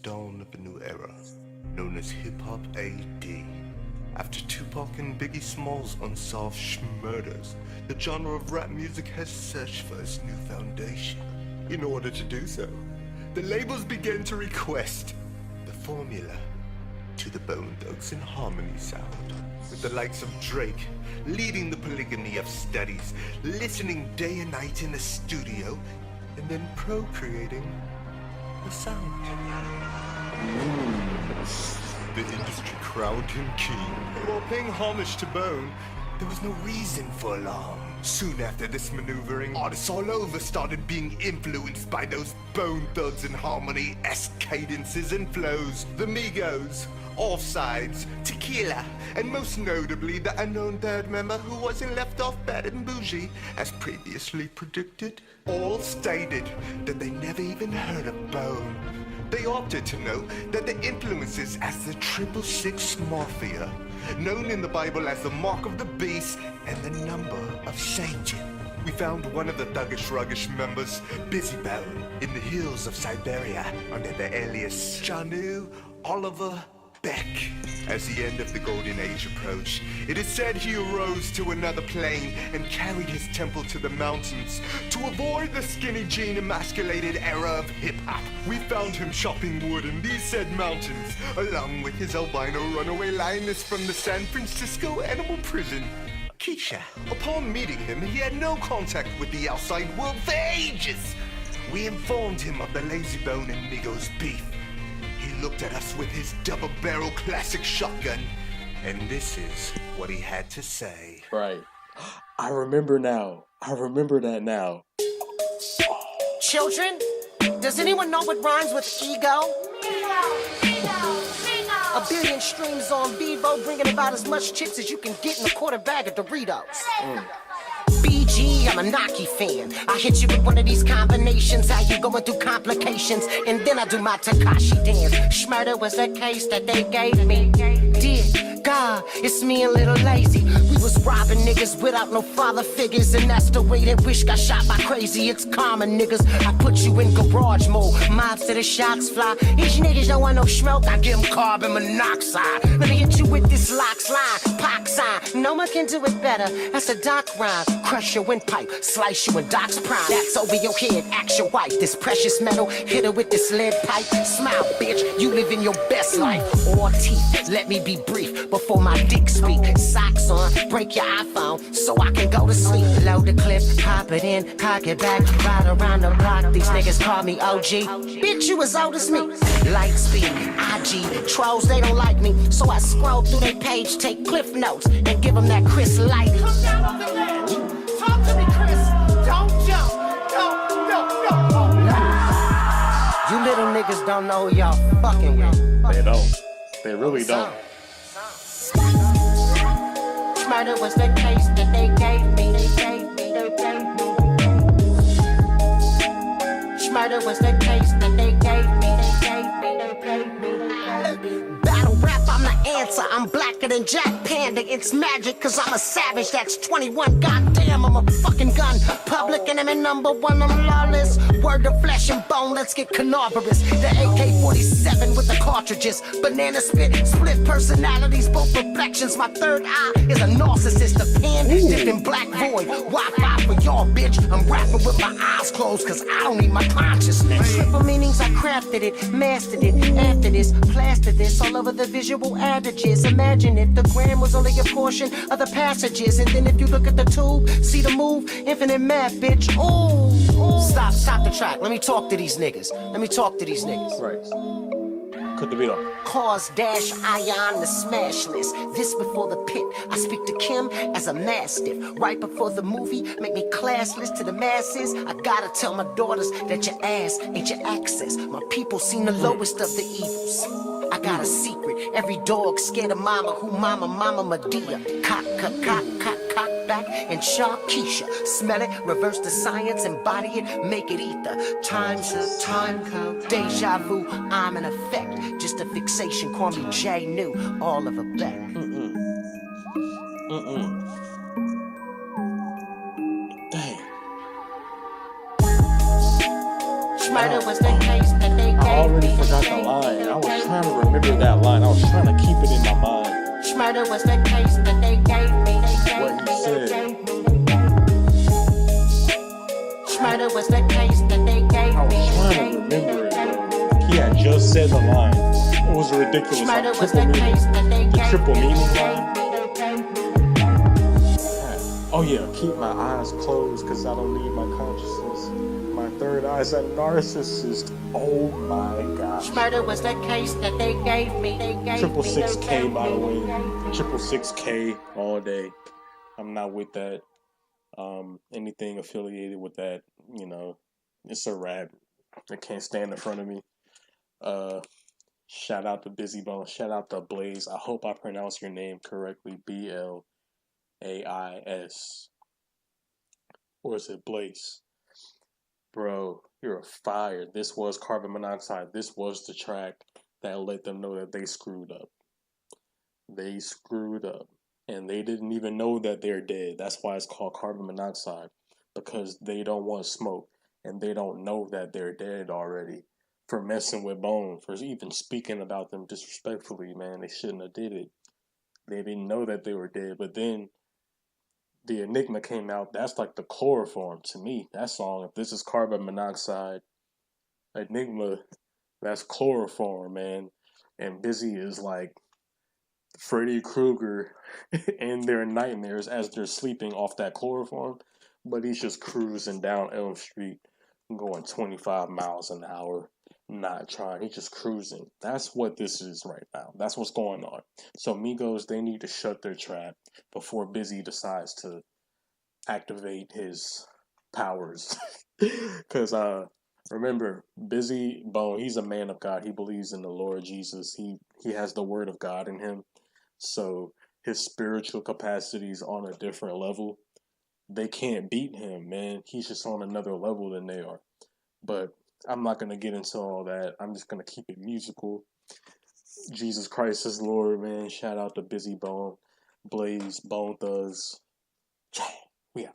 dawn of a new era, known as hip-hop AD. After Tupac and Biggie Smalls' unsolved murders, the genre of rap music has searched for its new foundation. In order to do so, the labels began to request the formula to the Bone Thugs and Harmony sound, with the likes of Drake leading the polygamy of studies, listening day and night in the studio, and then procreating the sound. The industry crowned him king. While paying homage to Bone, there was no reason for alarm. Soon after this maneuvering, artists all over started being influenced by those Bone Thugs and Harmony-esque cadences and flows. The MIGOS, Offsides, Tequila, and most notably the unknown third member who wasn't left off bad and bougie, as previously predicted, all stated that they never even heard of Bone. They opted to note that the influences as the 666 Mafia, known in the Bible as the mark of the beast and the number of Satan. We found one of the thuggish ruggish members, Bizzy in the hills of Siberia under the alias Janu Oliver Beck. As the end of the Golden Age approached, it is said he arose to another plane and carried his temple to the mountains. To avoid the skinny jean emasculated era of hip-hop, we found him chopping wood in these said mountains, along with his albino runaway lioness from the San Francisco animal prison, Keisha. Upon meeting him, he had no contact with the outside world for ages. We informed him of the Lazy Bone and Migos beef. He looked at us with his double-barrel classic shotgun, and this is what he had to say. Right. I remember now. I remember that now. Children, does anyone know what rhymes with ego? A billion streams on Vivo, bringing about as much chips as you can get in a quarter bag of Doritos. BG, I'm a Naki fan. I hit you with one of these combinations. How you going through complications? And then I do my Takashi dance. Schmurder was the case that they gave me. Dear God, it's me and Little Lazy. We was robbing niggas without no father figures. And that's the way that Wish got shot by crazy. It's common, niggas. I put you in garage mode. Mobs to the shots fly. These niggas don't want no smoke. I give them carbon monoxide. Let me hit you with this locks line. Pox sign. No one can do it better. That's a doc rhyme. Crush your windpipe, slice you in Doc's prime. That's over your head, act your wife. This precious metal, hit her with this lead pipe. Smile, bitch, you living your best life. Or teeth, let me be brief before my dick speak. Socks on, break your iPhone so I can go to sleep. Load the clip, pop it in, cock it back, ride around the block. These niggas call me OG. Bitch, you as old as me. Light speed, IG, trolls, they don't like me. So I scroll through their page, take cliff notes, and give them that Chris Light. Come down off the ledge. Talk to me, Chris. Don't jump. No. You little niggas don't know who y'all fucking with. They don't. They really don't. Murder was the case that they gave me. Murder was the case that they gave me. Battle rap, I'm the answer. I'm blacker than Jack Panda. It's magic, cause I'm a savage. That's 21. Goddamn, I'm a fucking gun. Public enemy number one, I'm lawless. Word of flesh and bone, let's get carnivorous. The AK-47 with the cartridges. Banana spit, split personalities, both reflections. My third eye is a narcissist. A pen dipped in black void. Wi-Fi for y'all, bitch. I'm rapping with my eyes closed, cause I don't need my consciousness. Triple meanings, I crafted it, mastered it. After this, plastered this all over the visual adages. Imagine if the gram was only a portion of the passages. And then if you look at the tube, see the move, infinite math, bitch. Ooh. Stop the track. Let me talk to these niggas. Right. Cut the beat off. Cause dash ion the smash list. This before the pit. I speak to Kim as a mastiff. Right before the movie, make me classless to the masses. I gotta tell my daughters that your ass ain't your access. My people seen the lowest of the evils. I got a secret. Every dog scared of mama. Who mama Medea. Cock back and sharp Keisha. Smell it, reverse the science, embody it, make it ether. Time's a time code. Deja vu, I'm an effect. Just a fixation, call me J. New. All of a bet. Dang. Murder was the case that they gave I already me. forgot the line. I was trying to remember that line. I was trying to keep it in my mind. Murder was the case that they gave me. What he said. Murder was the case that they gave I me. was trying to remember it, bro. He had just said the line. It was ridiculous. Murder Like was triple the meaning. case that they The gave triple me. meaning line. Oh yeah, keep my eyes closed because I don't need my consciousness. My third eye's a narcissist. Oh my gosh. Murder was the case that they gave me. Triple 6K, by the way. Triple 6K all day. I'm not with that. Anything affiliated with that, you know, it's a wrap. I can't stand in front of me. Shout out to Bizzy Bone. Shout out to Blais. I hope I pronounce your name correctly. Blais. Or is it Blais? Bro, you're a fire. This was Carbon Monoxide. This was the track that let them know that they screwed up. They screwed up. And they didn't even know that they're dead. That's why it's called Carbon Monoxide. Because they don't want smoke. And they don't know that they're dead already. For messing with Bone. For even speaking about them disrespectfully, man. They shouldn't have did it. They didn't know that they were dead. But then the Enigma came out. That's like the chloroform to me. That song, if this is Carbon Monoxide, Enigma, that's chloroform, man. And Bizzy is like Freddy Krueger in their nightmares as they're sleeping off that chloroform, but he's just cruising down Elm Street, going 25 miles an hour, not trying. He's just cruising. That's what this is right now. That's what's going on. So MIGOS, they need to shut their trap before Bizzy decides to activate his powers. Because remember, Bizzy Bone, he's a man of God. He believes in the Lord Jesus. He has the word of God in him. So his spiritual capacity is on a different level. They can't beat him, man. He's just on another level than they are. But I'm not going to get into all that. I'm just going to keep it musical. Jesus Christ is Lord, man. Shout out to Bizzy Bone, Blais, Bone Thugs. We out.